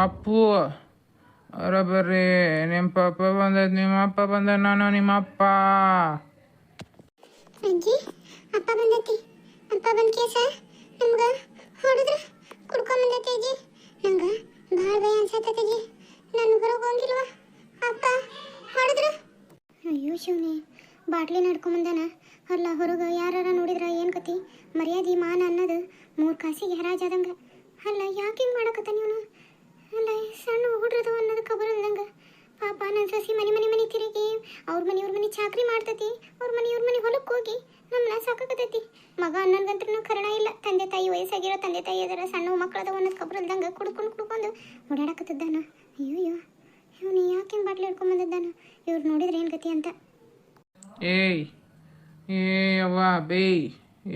ಅಪ್ಪು ಬರ್ರಿ ನಿಮ್ಮ ಪಪ್ಪ ಬಂದೈತೆ, ನಿಮ್ಮ ಅಪ್ಪ ಬಂದ, ನಾನು ನಿಮ್ಮ ಅಪ್ಪ. ಅಜ್ಜಿ ಅಪ್ಪ ಬಂದೈತಿ. ಅಪ್ಪ ಬಂದ ಕೇಸ ನಮ್ಗೆ ಹೊಡೆದ್ರೆ ಕುಡ್ಕೊಂಡ್ ಬಂದೈತಿ ಅಜ್ಜಿ. ನಂಗೆ ಭಾಳ ಭಯ ಅನ್ಸತ್ತೈತಿ ಅಜ್ಜಿ. ನಾನು ಬರೋಕೆ ಹೋಗಿಲ್ವ ಅಪ್ಪ ಹೊಡೆದ್ರು. ಅಯ್ಯೋ ಶಿವನೇ, ಬಾಟ್ಲಿ ನಡ್ಕೊಂಬಂದಾನ. ಅಲ್ಲ ಹೊರಗೆ ಯಾರ ನೋಡಿದ್ರ ಏನು ಕತಿ? ಮರ್ಯಾದೆ ಮಾನ ಅನ್ನೋದು 3 ಕಾಸಿಗೆ ಹರಾಜಾದಂಗೆ. ಅಲ್ಲ ಯಾಕೆ ಹಿಂಗೆ ಮಾಡಕತ್ತ ನೀವು? ಅಲ್ಲ ಸಣ್ಣ ಹುಡ್ರದು ಅನ್ನೋದು ಖಬರ್ ಅಂದಂಗೆ. ಪಾಪ ನನ್ನ ಸಸಿ ಮನೆ ತಿರುಗಿ ಅವ್ರ ಮನೆ ಚಾಕ್ರಿ ಮಾಡ್ತೈತಿ, ಅವ್ರ ಮನೆ ಹೊಲಕ್ಕೆ ಹೋಗಿ ನಮ್ಮನ್ನ ಸಾಕಾಗತೈತಿ. ಮಗ ಅನ್ನೋನ್ಗಂತೂ ಕರಣ ಇಲ್ಲ. ತಂದೆ ತಾಯಿ ವಯಸ್ಸಾಗಿರೋ ತಂದೆ ತಾಯಿ ಅದರ ಸಣ್ಣ ಮಕ್ಕಳದ ಅನ್ನೋದು ಖಬರ್ ಅಂದಂಗೆ ಕುಡ್ಕೊಂಡು ಓಡಾಡಕತ್ತಿದ್ದಾನ. ಅಯ್ಯೋ ಇವನು ಯಾಕೆ ಹಿಂಗೆ ಬಾಟ್ಲಿ ಹಿಡ್ಕೊಂಬಂದಿದ್ದಾನ? ಇವ್ರು ನೋಡಿದ್ರೆ ಏನು ಗತಿ ಅಂತ. ಏಯ್ ಅವ್ವ ಬೇಯ್,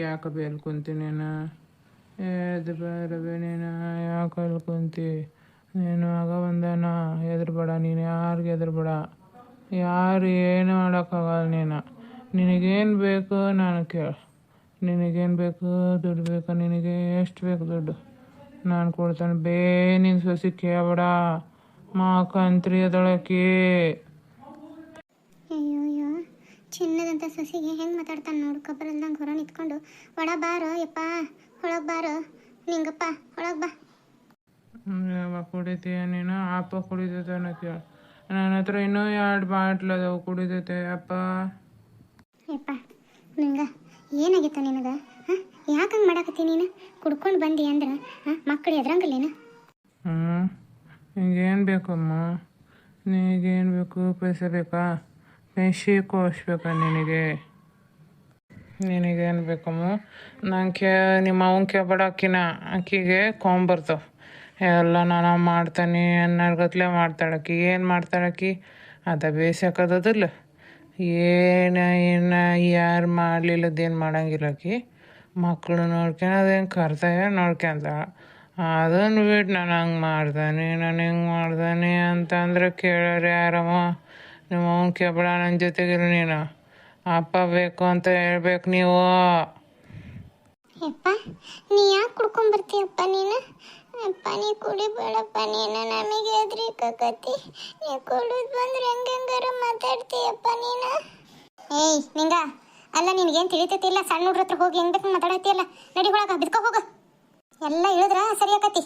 ಯಾಕೆ ಬೇಲ್ ಕುಂತೀನೇನ? ಎದ್ದು ಬೇರೆ ನೀನು ಯಾಕೆ ಅಲ್ಲಿ ಕುಂತಿ? ನೀನು ಆಗ ಬಂದಾನ, ಹೆದರ್ಬೇಡ ನೀನು, ಯಾರಿಗೆ ಹೆದರ್ಬೇಡ. ಯಾರು ಏನು ಮಾಡೋಕ್ಕಾಗಲ್ಲ ನೀನು. ನಿನಗೇನು ಬೇಕು ನಾನು ಕೇಳು. ನಿನಗೇನು ಬೇಕು? ದುಡ್ಡು ಬೇಕಾ ನಿನಗೆ? ಎಷ್ಟು ಬೇಕು ದುಡ್ಡು? ನಾನು ಕೊಡ್ತೇನೆ. ನಿನ್ನ ಸೊಸಿ ಕೇಳಬೇಡ, ಮಾಕಂತ್ರಿ ಅದಳಕಿ. ಅಯ್ಯೋ ಚಿನ್ನದಂಥ ಸೊಸಿಗೆ ಹೆಂಗೆ ಮಾತಾಡ್ತಾನೆ ನೋಡು. ಕಬ್ಬರಲ್ದಂಗೆ ಹೊರ ನಿಂತ್ಕೊಂಡು ಒಳ ಬಾರೋ ಯಪ್ಪ, ಒಳಗೆ ಬಾರೋ ನಿಂಗಪ್ಪ, ಒಳಗೆ ಬಾ. ಯಾವ ಕುಡಿತೀಯ ನೀನು? ಅಪ್ಪ ಕುಡಿತೈತೆ ಅನ್ನೋ ಕೇಳು. ನನ್ನ ಹತ್ರ ಇನ್ನೂ 2 ಬಾಟ್ಲ್ ಅದಾವು, ಕುಡಿತೈತೆ ಅಪ್ಪ. ಯಪ್ಪ ನಿಂಗೆ ಏನಾಗಿತ್ತ ನಿನಗೆ? ಹಾಂ ಯಾಕೆ ಹಂಗೆ ಮಾಡಾಕತ್ತಿ ನೀನು? ಕುಡ್ಕೊಂಡು ಬಂದಿ ಅಂದ್ರೆ ಮಕ್ಕಳು ಎದ್ರಂಗಿಲ್ಲೇನು? ನಿನಗೇನು ಬೇಕಮ್ಮ? ನಿನಗೇನು ಬೇಕು? ಪೈಸೆ ಬೇಕಾ? ಪೈಸೆ ಕೋಸ್ಬೇಕಾ ನಿನಗೆ? ನಿನಗೇನು ಬೇಕಮ್ಮ? ನಂಗೆ ನಿಮ್ಮ ಅವನ ಕೇಳ್ಬೇಡ. ಆಕಿಗೆ ಕೊಂಬರ್ತಾವೆ ಎಲ್ಲ. ನಾನು ಮಾಡ್ತಾನೆ ಅನ್ನರ್ಗತ್ಲೆ ಮಾಡ್ತಾಳಕಿ. ಏನು ಮಾಡ್ತಾಳಕಿ? ಅದ ಬೇಸಾಕದಿಲ್ಲ. ಏನು ಯಾರು ಮಾಡಲಿಲ್ಲದೇನು ಮಾಡಂಗಿಲ್ಲಕಿ. ಮಕ್ಕಳು ನೋಡ್ಕೊಳೋದೇನು ಕರ್ತವ್ಯ ನೋಡ್ಕೊಂತಾಳ. ಅದನ್ನು ಬಿಟ್ಟು ನಾನು ಹಂಗೆ ಮಾಡ್ದಾನೆ, ನಾನು ಹಿಂಗೆ ಮಾಡ್ದಾನೆ ಅಂತಂದ್ರೆ ಕೇಳೋರು ಯಾರಮ್ಮ? ನಿಮ್ಮ ಅವನ ಕೇಳ್ಬೇಡ, ನನ್ನ ಜೊತೆಗಿರು ನೀನು. ಅಪ್ಪ ಬೇಕು ಅಂತ ಹೇಳ್ಬೇಕು ನೀವು. ಯಪ್ಪ ನೀ ಯಾಕೆ ಕುಡ್ಕೊಂಬರ್ತೀಯಪ್ಪ ನೀನು? ಅಪ್ಪ ನೀ ಕುಡಿಬೇಡಪ್ಪ ನೀನು, ನಮಗೆ ಹೆದ್ರಿಕತಿ. ನೀ ಕುಡಿದು ಬಂದ್ರೆ ಹೆಂಗಾರ ಮಾತಾಡ್ತೀಯಪ್ಪ ನೀನು. ಏಯ್ ನಿಂಗ ಅಲ್ಲ, ನಿನಗೇನು ತಿಳಿತೈತಿಲ್ಲ? ಸಣ್ಣ ಹುಡ್ರ ಹತ್ರ ಹೋಗಿ ಹೆಂಗೆ ಬೇಕು ಮಾತಾಡತ್ತೀಯಲ್ಲ. ನಡಿ ಒಳಗೆ ಬಿದ್ಕೊ ಹೋಗು. ಎಲ್ಲ ಹೇಳಿದ್ರ ಸರಿ ಆಕತಿ.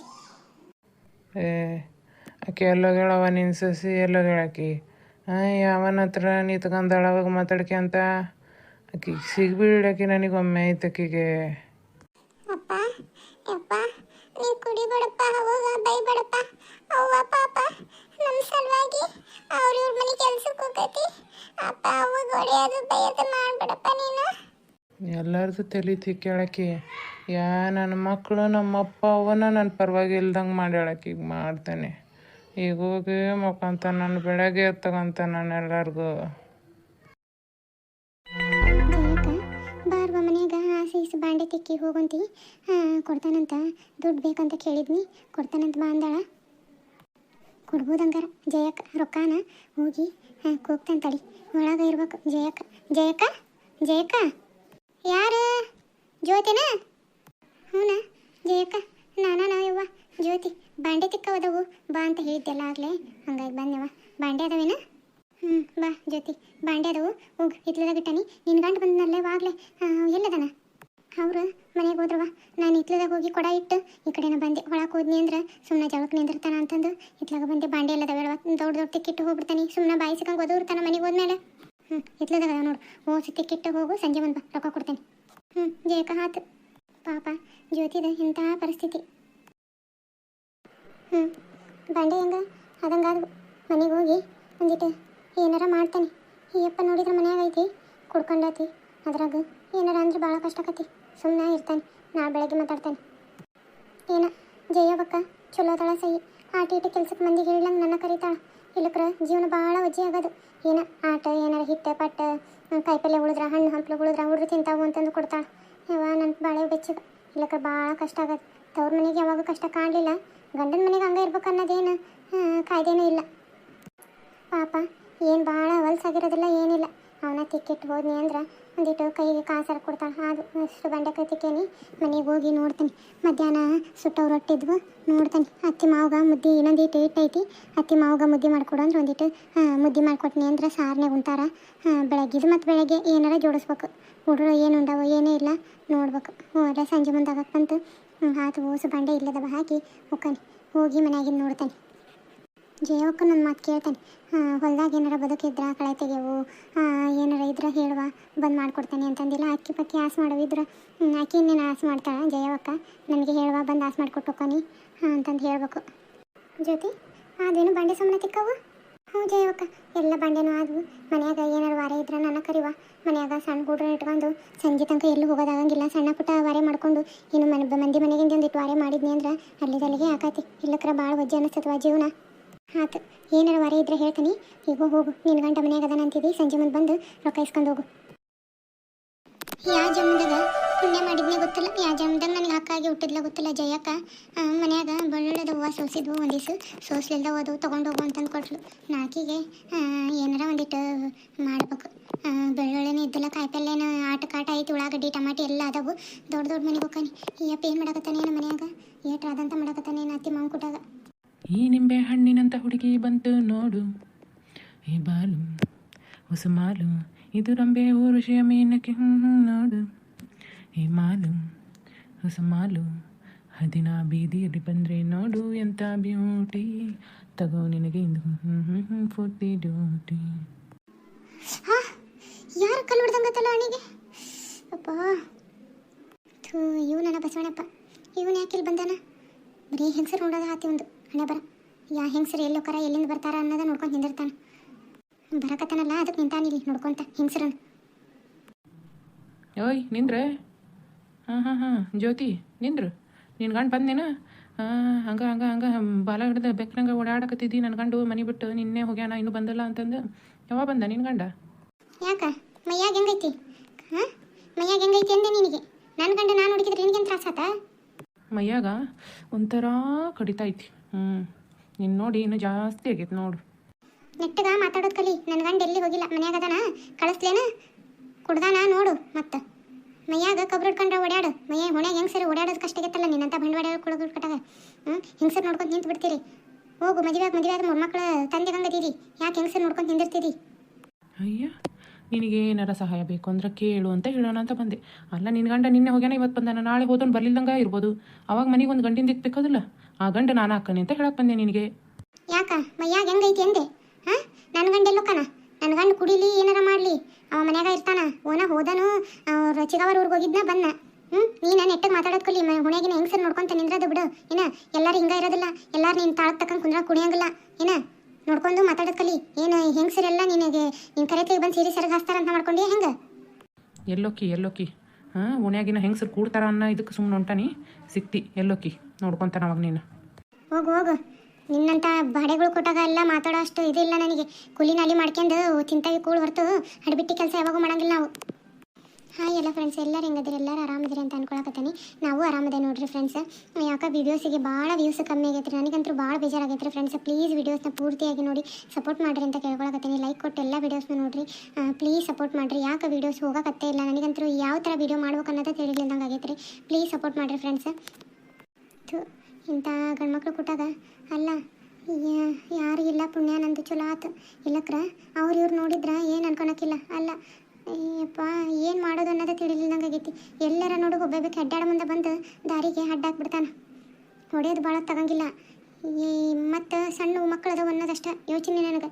ಆಕೆ ಎಲ್ಲೋಗಳವ ನಿನ್ನ ಸಸಿ? ಎಲ್ಲೋಗಳಾಕಿ? ಯಾವನ ಹತ್ರ ನಿಂತ್ಕೊಂಡಳವಾಗ ಮಾತಾಡ್ಕೊಂತ? ಆಕಿ ಸಿಗ್ಬಿಡಾಕಿ ನನಗೊಮ್ಮೆ ಐತಕಿಗೆ. ಅಪ್ಪ ಯಪ್ಪ ನೀ ಕುಡಿಬೇಡಪ್ಪ, ಅವಾಗ ಬೈಬೇಡಪ್ಪ. ಅವ್ವ ಪಾಪ ನಮ್ಮ ಸಲುವಾಗಿ ಇವ್ರ ಮನೆ ಕೆಲ್ಸಕ್ಕೆ ಹೋಗತಿ. ಅಪ್ಪ ಅವಾಗ ಹೊಡೆಯೋದು ಬೈಯೋದು ಮಾಡ್ಬೇಡಪ್ಪ ನೀನು. ಎಲ್ಲರದು ತಲೆ ತಿಕ್ಕಾಳಕಿ. ನನ್ನ ಮಕ್ಕಳು ನಮ್ಮಪ್ಪ ಅವನ ನನ್ನ ಪರವಾಗಿ ಇಲ್ದಂಗೆ ಮಾಡ್ಯಾಳಕೀಗ ಮಾಡ್ತಾನೆ. ಈಗ ಹೋಗಿ ಮಕ್ಕಂತ ನಾನು ಬೆಳಗ್ಗೆ ಎತ್ತಗಂತ ನಾನು ಎಲ್ಲರಿಗೂ. ಬಾರ್ವ ಮನ್ಯಾಗ ಆಸೆ ಇಸು ಬಾಂಡೆ ತಿಕ್ಕಿ ಹೋಗಂತಿ. ಕೊಡ್ತಾನಂತ, ದುಡ್ಡು ಬೇಕಂತ ಕೇಳಿದ್ನಿ, ಕೊಡ್ತಾನಂತ ಬಾ ಅಂದಾಳ. ಕೊಡ್ಬೋದಂಗಾರ ಜಯಕ್ಕ ರೊಕ್ಕಾನ ಹೋಗಿ ಹೋಗ್ತಾನೆ ತಡಿ. ಒಳಗೆ ಇರ್ಬೇಕು ಜಯಕ್ಕ. ಯಾರು? ಜ್ಯೋತಿನ? ಹ್ಞೂನ ಜಯಕ್ಕ, ನಾನಾ ಯವ್ವ ಜ್ಯೋತಿ. ಬಾಂಡೆ ತಿಕ್ಕವದವು ಬಾ ಅಂತ ಹೇಳಿದ್ದೆಲ್ಲ ಆಗಲೇ, ಹಂಗಾಗಿ ಬಂದೆವ. ಬಾಂಡೆ ಅದಾವೇನ? ಬಾ ಜ್ಯೋತಿ, ಬಾಂಡೆ ಅದಾವು. ಹೋಗಿ ಹಿತ್ಲದಾಗ ಇಟ್ಟನಿ. ನಿನ್ನ ಗಂಟು ಬಂದನಲ್ಲೇ ವಾಗ್ಲೆ, ಎಲ್ಲದನ? ಅವ್ರು ಮನೆಗೆ ಹೋದ್ರವ. ನಾನು ಹಿತ್ಲದಾಗ ಹೋಗಿ ಕೊಡ ಇಟ್ಟು ಈ ಕಡೆನ ಬಂದೆ. ಒಳಗೆ ಹೋದ್ನಿ ಅಂದ್ರೆ ಸುಮ್ಮನೆ ಜಳಕ್ಕೆ ನಿಂದಿರ್ತಾನ ಅಂತಂದು ಹಿತ್ಲಾಗ ಬಂದೆ. ಬಾಂಡೆ ಎಲ್ಲದವೇಳವ, ದೊಡ್ಡ ತಿಕ್ಕಿಟ್ಟು ಹೋಗ್ಬಿಡ್ತಾನೆ. ಸುಮ್ಮನೆ ಬಾಯಿ ಸಿಕ್ಕಂಗೆ ಓದೋರ್ತಾನ ಮನೆಗೆ ಹೋದ್ಮೇಲೆ. ಹಿತ್ಲದಾಗ ನೋಡು, ಓಸಿ ತಿಕ್ಕಿಟ್ಟು ಹೋಗು, ಸಂಜೆ ಬಂದು ಬಾ, ರೊಕ್ಕ ಕೊಡ್ತೇನೆ. ಜಯಕ ಆತು. ಪಾಪ ಜ್ಯೋತಿದ ಇಂಥ ಪರಿಸ್ಥಿತಿ. ಬಾಂಡೆ ಹೆಂಗ ಅದಂಗಾದ್ರು ಮನೆಗೆ ಹೋಗಿ ಒಂದಿಟ್ಟು ಏನಾರ ಮಾಡ್ತಾನೆ. ಈ ಅಪ್ಪ ನೋಡಿದ್ರೆ ಮನ್ಯಾಗ ಐತಿ, ಕುಡ್ಕೊಂಡೈತಿ. ಅದ್ರಾಗ ಏನಾರ ಅಂದ್ರೆ ಭಾಳ ಕಷ್ಟ ಆಕತಿ. ಸುಮ್ಮನೆ ಇರ್ತಾನೆ. ನಾಳೆ ಬೆಳಗ್ಗೆ ಮಾತಾಡ್ತಾನೆ. ಏನ ಜಯವಕ್ಕ ಚಲೋ ಅದಳ ಸಹಿ. ಆಟ ಇಟ್ಟು ಕೆಲ್ಸಕ್ಕೆ ಮಂದಿಗೆ ಹೇಳಿಲ್ಲಂಗೆ ನನ್ನ ಕರೀತಾಳ. ಇಲ್ಲಕ್ರ ಜೀವನ ಭಾಳ ವಜ್ಜೆ ಆಗೋದು. ಏನ ಆಟ ಏನಾರ ಹಿಟ್ಟು ಪಟ್ಟ ಕಾಯಿಪಲ್ಲೆ ಉಳಿದ್ರ ಹಣ್ಣು ಹಂಪ್ಲು ಉಳಿದ್ರ ಹುಡ್ರು ತಿಂತಾವು ಅಂತಂದು ಕೊಡ್ತಾಳೆ. ಯವ್ವ ನನ್ನ ಬಾಳೆ ಬೆಚ್ಚಗೆ. ಇಲ್ಲಕ್ರ ಭಾಳ ಕಷ್ಟ ಆಗೋದು. ತವ್ರ ಮನೆಗೆ ಯಾವಾಗ ಕಷ್ಟ ಕಾಣಲಿಲ್ಲ, ಗಂಡನ ಮನೆಗೆ ಹಂಗೆ ಇರ್ಬೇಕು ಅನ್ನೋದೇನು ಕಾಯ್ದೆನೂ ಇಲ್ಲ. ಪಾಪ ಏನು ಭಾಳ ಹೊಲ್ಸಾಗಿರೋದಿಲ್ಲ, ಏನಿಲ್ಲ. ಅವನ ತಿಕ್ಕಿಟ್ಟು ಹೋದ್ನಿ ಅಂದ್ರೆ ಒಂದಿಟ್ಟು ಕೈಗೆ ಕಾಸರ ಕೊಡ್ತಾಳೆ. ಅದು ಅಷ್ಟು ಬಂಡೆಕಾಯಿ ತಿಕ್ಕೇನಿ. ಮನೆಗೆ ಹೋಗಿ ನೋಡ್ತೀನಿ. ಮಧ್ಯಾಹ್ನ ಸುಟ್ಟವು ರೊಟ್ಟಿದ್ವು ನೋಡ್ತೀನಿ. ಅತ್ತಿ ಮಾವ್ಗ ಮುದ್ದೆ ಇನ್ನೊಂದಿಟ್ಟು ಇಟ್ಟೈತಿ. ಅತ್ತಿ ಮಾವ್ಗ ಮುದ್ದೆ ಮಾಡಿಕೊಡು ಅಂದ್ರೆ ಒಂದಿಟ್ಟು ಮುದ್ದೆ ಮಾಡಿಕೊಟ್ನಿ ಅಂದ್ರೆ ಸಾರನೇ ಉಂಟಾರ. ಬೆಳಗ್ಗಿದು ಮತ್ತು ಬೆಳಗ್ಗೆ ಏನಾರ ಜೋಡಿಸ್ಬೇಕು. ಹುಡುಗರು ಏನು ಉಂಡವ ಏನೇ ಇಲ್ಲ ನೋಡ್ಬೇಕು. ಅಲ್ಲ ಸಂಜೆ ಮುಂದಾಗಕ್ಕೆ ಬಂತು. ಆತು ಓಸು ಬಂಡೆ ಇಲ್ಲದವ ಹಾಕಿ ಹೋಗ್ತಾನೆ. ಹೋಗಿ ಮನೆಯಾಗಿದ್ದು ನೋಡ್ತಾನೆ. ಜಯವಕ್ಕ ನನ್ನ ಮಾತು ಕೇಳ್ತಾನೆ. ಹೊಲ್ದಾಗ ಏನಾರ ಬದುಕಿದ್ರ ಕಳೆ ತೆಗೆವು ಏನಾರ ಇದ್ರೆ ಹೇಳುವ ಬಂದು ಮಾಡ್ಕೊಡ್ತಾನೆ ಅಂತಂದಿಲ್ಲ. ಅಕ್ಕಿ ಪಕ್ಕಿ ಆಸೆ ಮಾಡೋವಿದ್ರೆ ಆಕಿ ಇನ್ನೇನು ಆಸೆ ಮಾಡ್ತಾಳೆ ಜಯವಕ್ಕ. ನನಗೆ ಹೇಳುವ ಬಂದು ಆಸೆ ಮಾಡಿಕೊಟ್ಟು ಹೋಗ್ತಾನೆ ಅಂತಂದು ಹೇಳ್ಬೇಕು. ಜ್ಯೋತಿ ಅದೇನು ಬಂಡೆ ಸುಮ್ಮನೆ ತಿಕ್ಕವು? ಹ್ಞೂ ಜಯವಕ್ಕ, ಎಲ್ಲ ಬಂಡೆನೂ ಆದವು. ಮನ್ಯಾಗ ಏನಾರು ವಾರ ಇದ್ರೆ ನನ್ನ ಕರಿವ. ಮನ್ಯಾಗ ಸಣ್ಣ ಹುಡ್ರನ್ನ ಇಟ್ಕೊಂಡು ಸಂಜೆ ತನಕ ಎಲ್ಲೂ ಹೋಗೋದಾಗಂಗಿಲ್ಲ. ಸಣ್ಣ ಪುಟ್ಟ ವಾರೆ ಮಾಡ್ಕೊಂಡು ಇನ್ನು ಮಂದಿ ಮನೆಗಿಂದ ಒಂದಿಟ್ಟು ವಾರೆ ಮಾಡಿದ್ನಿ ಅಂದ್ರೆ ಅಲ್ಲಿಗೆ ಆಕತಿ. ಇಲ್ಲಕ್ರ ಭಾಳ ವಜ್ಜೆ ಅನ್ನಿಸ್ತತ್ವ ಜೀವನ. ಆತು ಏನಾರು ವಾರ ಇದ್ರೆ ಹೇಳ್ತೀನಿ. ಈಗ ಹೋಗು, ನಿನ್ನ ಗಂಟ ಮನ್ಯಾಗ ಅದಾನ ಅಂತಿದ್ದಿ. ಸಂಜೆ ಮುಂದೆ ಬಂದು ರೊಕ್ಕ ಇಸ್ಕೊಂಡು ಹೋಗು. ಯಾವ ಜನ್ಮದಾಗ ಪುಣ್ಯ ಮಾಡಿದ್ನೇ ಗೊತ್ತಿಲ್ಲ, ಯಾವ ಜನ್ಮದಾಗ ನನಗೆ ಅಕ್ಕಾಗಿ ಹುಟ್ಟಿದ್ಲ ಗೊತ್ತಿಲ್ಲ. ಜಯಕ್ಕ ಮನ್ಯಾಗ ಬೆಳ್ಳದ ಹೂವು ಸೋಸಿದ್ವು. ಒಂದಿವ್ಸ ಸೋಸ್ಲಿಲ್ದ ಹೋದು ತೊಗೊಂಡು ಹೋಗು ಅಂತಂದು ಕೊಟ್ಲು. ನಾಕಿಗೆ ಏನಾರ ಒಂದಿಟ್ಟು ಮಾಡ್ಬೇಕು. ಬೆಳ್ಳುಳ್ಳಿನೇ ಇದ್ದಿಲ್ಲ, ಕಾಯಿಪಲ್ಲೇನು ಆಟ ಐತಿ. ಉಳ್ಳಾಗಡ್ಡಿ ಟಮಾಟಿ ಎಲ್ಲ ಅದಾವು. ದೊಡ್ಡ ಮನೆಗೆ ಹೋಗ್ತಾನೆ. ಈ ಅಪ್ಪ ಏನು ಮಾಡಕತ್ತಾನೆ ಏನು ಮನ್ಯಾಗ? ಏಟ್ರಾದಂತ ಮಾಡಕತ್ತಾನೆ ಏನು ಅತ್ತಿ ಮಾವು ಕೊಟ್ಟಾಗ. ಈ ನಿಂಬೆ ಹಣ್ಣಿನಂತ ಹುಡುಗಿ ಬಂತು ನೋಡು, ಈ ಬಾಲು ಹೊಸ ಮಾಲು, ಇದು ರಂಬೆ ಊರುಷಿಯ ಮೀನಕ್ಕೆ ನೋಡು, ಈ ಮಾಲು ಹೊಸ ಮಾಲು, ಹದಿನ ಬೀದಿಯಲ್ಲಿ ಬಂದರೆ ನೋಡು ಎಂಥ ಬ್ಯೂಟಿ, ತಗೋ ನಿನಗೆ ಇಂದು ಫುರ್ತಿ ಡ್ಯೂಟಿ. ಯಾರು ಕಲ್ಲು ಹೊಡೆದಂಗತ್ತಲ್ಲ ಅಣ್ಣಿಗೆ? ಅಪ್ಪ ಥೂ, ಇವು ನನ್ನ ಬಸವಣ್ಣಪ್ಪ. ಇವನು ಯಾಕೆ ಇಲ್ಲಿ ಬಂದಾನ? ಬರೀ ಹೆಂಗಸರು ನೋಡೋದು ಹಾತಿ ಒಂದು ಹಣೆ ಬರ. ಹೆಂಗಸರು ಎಲ್ಲೋಕರ ಎಲ್ಲಿಂದ ಬರ್ತಾರ ಅನ್ನೋದ ನೋಡ್ಕೊಂಡು ನಿಂದಿರ್ತಾನೆ. ಬರಕತ್ತಾನಲ್ಲ ಅದಕ್ಕೆ ನಿಂತಾನಿಲ್ಲಿ ನೋಡ್ಕೊಂತ ಹೆಂಗಸರನ್ನು. ಓಯ್ ನಿಂದ್ರೆ. ಹಾಂ ಜ್ಯೋತಿ ನಿಂದ್ರು. ನಿನ್ನ ಗಂಡು ಬಂದೇನ? ಹಂಗೆ ಬಾಲ ಹಿಡ್ದು ಬೆಕ್ಕನಂಗೆ ಓಡಾಡಕತ್ತಿದ್ದಿ. ನನ್ನ ಗಂಡು ಮನೆ ಬಿಟ್ಟು ನಿನ್ನೆ ಹೋಗ್ಯಾನ, ಇನ್ನೂ ಬಂದಲ್ಲ ಅಂತಂದು. ಯಾವಾಗ ಬಂದ ನಿನ್ನ ಗಂಡ? ಯಾಕ ಮೈಯಾಗ ಹೆಂಗೈತಿ? ಮೈಯಾಗ ಹೆಂಗೈತಿ ಅಂದೆ ನಿನಗೆ? ನನ್ನ ಗಂಡ ನಾನು ಹುಡುಕಿದ್ರೆ ನಿನಗೇನು ತ್ರಾಸಾತ? ಮೈಯಾಗ ಒಂಥರ ಕಡಿತೈತಿ. ನಿನ್ನ ನೋಡಿ ಇನ್ನೂ ಜಾಸ್ತಿ ಆಗೈತೆ ನೋಡು. ನೆಟ್ಟಗ ಮಾತಾಡೋದು ಕಲಿ. ನನ್ನ ಗಂಡ ಎಲ್ಲಿ ಹೋಗಿಲ್ಲ, ಮನ್ಯಾಗ ಅದಾನ. ಕಳಿಸ್ಲೇನ? ಕುಡ್ದಾನ ನೋಡು. ಮತ್ತೆ ಮೈಯಾಗ ಕಬ್ರು ಹಿಡ್ಕೊಂಡ್ರೆ ಓಡಾಡು. ಹೊಣ್ಯಾಗ ಹೆಂಗಸರು ಓಡಾಡೋದು ಕಷ್ಟ ಆಗೈತಲ್ಲ ನಿನ್ನಂತ ಬಂಡವಾಡ ಕುಡುಗು ಕಟ್ಟಾಗ. ಹೆಂಗಸರು ನೋಡ್ಕೊಂಡು ನಿಂತು ಬಿಡ್ತೀರಿ. ಹೋಗು, ಮದುವೆ ಆದ 3 ಮಕ್ಕಳು ತಂದೆ ಗಂಗದೀರಿ. ಯಾಕೆ ಹೆಂಗಸರು ನೋಡ್ಕೊಂಡು ನಿಂದಿರ್ತೀರಿ? ಅಯ್ಯ, ನಿನಗೆ ಏನಾರ ಸಹಾಯ ಬೇಕು ಅಂದ್ರೆ ಕೇಳು ಅಂತ ಹೇಳೋಣ ಅಂತ ಬಂದೆ. ಅಲ್ಲ ನಿನ್ನ ಗಂಡ ನಿನ್ನೆ ಹೋಗ್ಯಾನ, ಇವತ್ತು ಬಂದಾನ, ನಾಳೆ ಹೋದೋನು ಬರ್ಲಿಲ್ಲಂಗೆ ಇರ್ಬೋದು. ಅವಾಗ ಮನೆಗೆ ಒಂದು ಗಂಡಿಂದ ಇಕ್ಬೇಕದಿಲ್ಲ. ಆ ಗಂಡ ನಾನು ಹಾಕನೆ ಅಂತ ಹೇಳಕ್ಕೆ ಬಂದೆ ನಿನಗೆ. ಯಾಕ ಮೈಯಾಗ ಹೆಂಗೈತಿ ಅಂದೆ? ನನ್ನ ಗಂಡ ಎಲ್ಲೋಕನ? ನನ್ನ ಗಂಡ ಕುಡಿಲಿ ಏನಾರ ಮಾಡಲಿ, ಅವ ಮನ್ಯಾಗ ಇರ್ತಾನ. ಹೋದನು ಅವ್ರ ಚಿಗವರ ಊರಿಗೆ ಹೋಗಿದ್ನ ಬಂದ. ನೀನು ನೆಟ್ಟಗೆ ಮಾತಾಡೋದು ಕಲಿ. ಹುಣ್ಯಾಗಿನ ಹೆಂಗಸರು ನೋಡ್ಕೊಂತ ನಿಂದ್ರದು ಬಿಡು. ಏನ ಎಲ್ಲರೂ ಹಿಂಗೆ ಇರೋದಿಲ್ಲ. ಎಲ್ಲರೂ ನೀನು ತಾಳಕ್ಕೆ ತಕ್ಕಂಗೆ ಕುಂದ್ರ ಕುಣಿಯಂಗಿಲ್ಲ. ಏನ ನೋಡ್ಕೊಂಡು ಮಾತಾಡೋದು ಕಲಿ. ಏನು ಹೆಂಗಸರೆಲ್ಲ ನಿನಗೆ ನಿನ್ನ ಕರೆತಿಗೆ ಬಂದು ಸೀರೆ ಸೆರಗ ಹಾಸ್ತಾರಂತ ಮಾಡ್ಕೊಂಡು ಹೆಂಗೆ? ಎಲ್ಲೋಕಿ ಓಣ್ಯಾಗಿನ ಹೆಂಗಸರು ಕೂಡ್ತಾರ ಅನ್ನೋ ಇದಕ್ಕೆ ಸುಮ್ಮನೆ ಹೊಂಟಾನಿ. ಸಿಕ್ತಿ ಎಲ್ಲೋಕಿ ನೋಡ್ಕೊತಾನ ಅವಾಗ ನೀನು. ಹೋಗು. ನಿನ್ನಂಥ ಬಾಡೆಗಳು ಕೊಟ್ಟಾಗ ಎಲ್ಲ ಮಾತಾಡೋ ಅಷ್ಟು ಇದಿಲ್ಲ ನನಗೆ. ಕೂಲಿ ನಾಲಿ ಮಾಡ್ಕೊಂಡು ತಿಂತಾಗಿ ಕೂಳು ಹೊರತು ಅಡ್ಬಿಟ್ಟು ಕೆಲಸ ಯಾವಾಗೂ ಮಾಡಂಗಿಲ್ಲ ನಾವು. ಹಾಯ್ ಎಲ್ಲ ಫ್ರೆಂಡ್ಸ್, ಎಲ್ಲರೂ ಹೆಂಗದಿರಿ? ಎಲ್ಲರೂ ಆರಾಮದಿರಿ ಅಂತ ಅನ್ಕೊಳಕತ್ತೀನಿ. ನಾವು ಆರಾಮದೆ ನೋಡ್ರಿ ಫ್ರೆಂಡ್ಸ್. ಯಾಕೆ ವೀಡಿಯೋಸಿಗೆ ಭಾಳ ವ್ಯೂಸ್ ಕಮ್ಮಿ ಆಗೈತೆ ರೀ. ನನಗಂತೂ ಭಾಳ ಬೇಜಾರಾಗೈತೆ ರೀ ಫ್ರೆಂಡ್ಸ್. ಪ್ಲೀಸ್ ವೀಡಿಯೋಸ್ನ ಪೂರ್ತಿಯಾಗಿ ನೋಡಿ ಸಪೋರ್ಟ್ ಮಾಡಿರಿ ಅಂತ ಕೇಳ್ಕೊಳಕತ್ತೀನಿ. ಲೈಕ್ ಕೊಟ್ಟು ಎಲ್ಲ ವೀಡಿಯೋಸ್ನ ನೋಡಿರಿ. ಪ್ಲೀಸ್ ಸಪೋರ್ಟ್ ಮಾಡಿರಿ. ಯಾಕೆ ವೀಡಿಯೋಸ್ ಹೋಗೋಕತ್ತೇ ಇಲ್ಲ? ನನಗಂತೂ ಯಾವ ಥರ ವೀಡಿಯೋ ಮಾಡ್ಬೇಕು ಅನ್ನೋದೇ ತಿಳಿಲಿಲ್ದಂಗೆ ಆಗೈತೆ ರೀ. ಪ್ಲೀಸ್ ಸಪೋರ್ಟ್ ಮಾಡಿರಿ ಫ್ರೆಂಡ್ಸ್. ಇಂಥ ಗಂಡ್ಮಕ್ಳು ಕೊಟ್ಟಾಗ ಅಲ್ಲ ಯಾರಿಗಿಲ್ಲ ಪುಣ್ಯ ನಂದು ಚಲೋ ಆತು. ಇಲ್ಲಕ್ರ ಇವ್ರು ನೋಡಿದ್ರೆ ಏನು ಅನ್ಕೊಳಕ್ಕಿಲ್ಲ. ಅಲ್ಲ ಅಯ್ಯಪ್ಪ, ಏನು ಮಾಡೋದು ಅನ್ನೋದೇ ತಿಳಿಲಿಲ್ಲಂಗೆ ಆಗೈತಿ. ಎಲ್ಲರ ನೋಡು ಒಬ್ಬಬೇಕು ಅಡ್ಡಾಡ ಮುಂದೆ ಬಂದು ದಾರಿಗೆ ಅಡ್ಡಾಕ್ಬಿಡ್ತಾನೆ. ಹೊಡೆಯೋದು ಭಾಳ ತಗಂಗಿಲ್ಲ. ಮತ್ತು ಸಣ್ಣ ಮಕ್ಕಳದ ಅನ್ನೋದಷ್ಟ ಯೋಚನೆ ನನಗೆ.